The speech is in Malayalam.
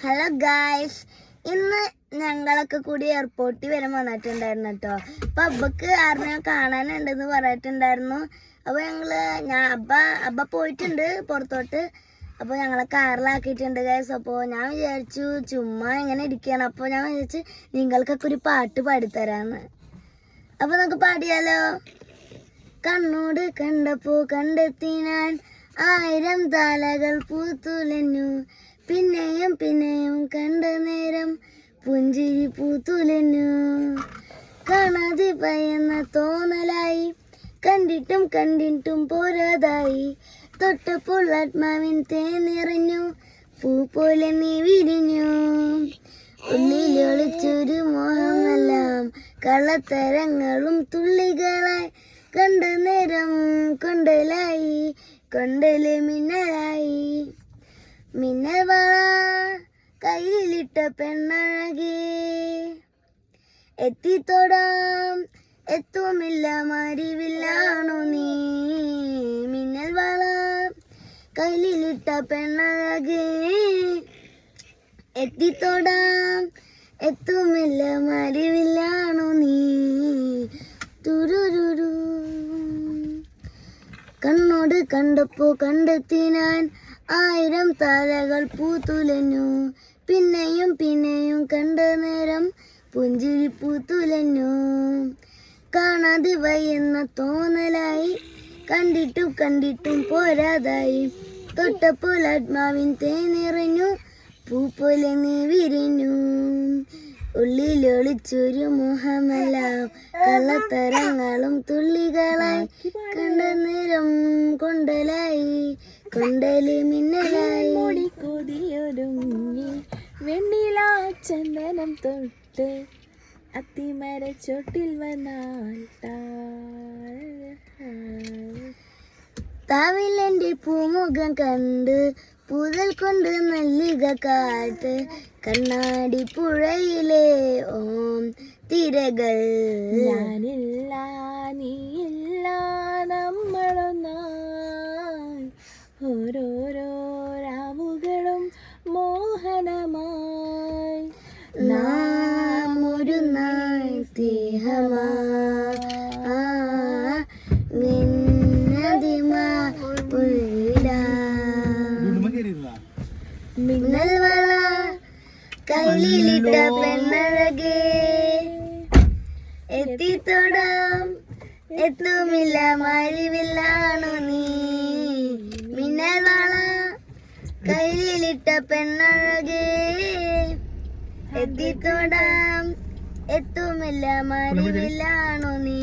ഹലോ ഗായ്സ്, ഇന്ന് ഞങ്ങളൊക്കെ കൂടി എയർപോർട്ടിൽ വരെ വന്നിട്ടുണ്ടായിരുന്നു കേട്ടോ. അപ്പൊ അബ്ബക്ക് ആറിനെ കാണാനുണ്ടെന്ന് പറഞ്ഞിട്ടുണ്ടായിരുന്നു. അപ്പൊ അബ്ബ പോയിട്ടുണ്ട് പുറത്തോട്ട്. അപ്പൊ ഞങ്ങളെ കാറിലാക്കിയിട്ടുണ്ട് ഗായ്സ്. അപ്പോൾ ഞാൻ വിചാരിച്ചു ചുമ്മാ ഇങ്ങനെ ഇരിക്കുകയാണ്. അപ്പോൾ ഞാൻ വിചാരിച്ചു നിങ്ങൾക്കൊക്കെ ഒരു പാട്ട് പാടിത്തരാന്ന്. അപ്പൊ നമുക്ക് പാടിയാലോ? കണ്ണോട് കണ്ടപ്പോ കണ്ടെത്തി ഞാൻ 1000 താലകൾ പൂത്തുലഞ്ഞു, പിന്നെയും പിന്നെയും കണ്ട നേരം പുഞ്ചിരി പൂത്തുലഞ്ഞു. കാണാതെ പയ്യുന്ന തോന്നലായി, കണ്ടിട്ടും കണ്ടിട്ടും പോരാതായി. തൊട്ടപ്പോൾ ആത്മാവിൻ തേനിറഞ്ഞു, പൂ പോലെ നീ വിരിഞ്ഞു. ഉള്ളിലൊളിച്ചൊരു മോഹമെല്ലാം കള്ളത്തരങ്ങളും തുള്ളികളായി. കണ്ട നേരം കൊണ്ടലായി, കൊണ്ടല് മിന്നലായി. മിന്നൽവള കയ്യിലിട്ട പെണ്ണഴകി, എത്തിത്തൊടാം എത്തുമില്ല മരിവില്ലാണു നീ. മിന്നൽവള കയ്യിലിട്ട പെണ്ണഴകി, എത്തിത്തൊടാം എത്തുമില്ല മരിവില്ലാണു നീ. തുരുരുരു കണ്ണോട് കണ്ടപ്പോ കണ്ടെത്തി ഞാൻ 1000 താരകൾ പൂത്തുലഞ്ഞു, പിന്നെയും പിന്നെയും കണ്ട നേരം പുഞ്ചിരി പൂത്തുലഞ്ഞു. കാണാതെ വയ്യുന്ന തോന്നലായി, കണ്ടിട്ടും കണ്ടിട്ടും പോരാതായി. തൊട്ടപ്പോൾ ആത്മാവിൻ തേനിറഞ്ഞു, പൂ പോലെ നീ വിരിഞ്ഞു. ഉള്ളിലൊളിച്ചൊരു മോഹമെല്ലാം കള്ളത്തരങ്ങളും തുള്ളികളായി. കണ്ട നേരം കൊണ്ടലായി, കൊണ്ടല് മിന്നലായി. കൊതിയൊരുങ്ങി വെണ്ണില ചന്ദനം തൊട്ട് അത്തിമരച്ചോട്ടിൽ വന്നാൽ താവിലെന്റെ പൂമുഖം കണ്ട് പൂതൽ കൊണ്ട് നല്ലിക കാട്ട്. കണ്ണാടി പുഴയിലെ ഓം തിരകൾ. ഞാനില്ല നീയില്ല നമ്മളൊന്നായി, ഓരോരോ രാവുകളും മോഹനമായി. നാം ഒരു നാൾ സ്നേഹമാ മിന്നൽ വള കയ്യിലിട്ട പെണ്ണഴകേ, എത്തിത്തൊടാം എത്തുമില്ല മരിവില്ലാണു നീ. മിന്നൽ വള കയ്യിലിട്ട പെണ്ണഴകേ, എത്തിത്തൊടാം എത്തുമില്ല മരിവില്ലാണു നീ.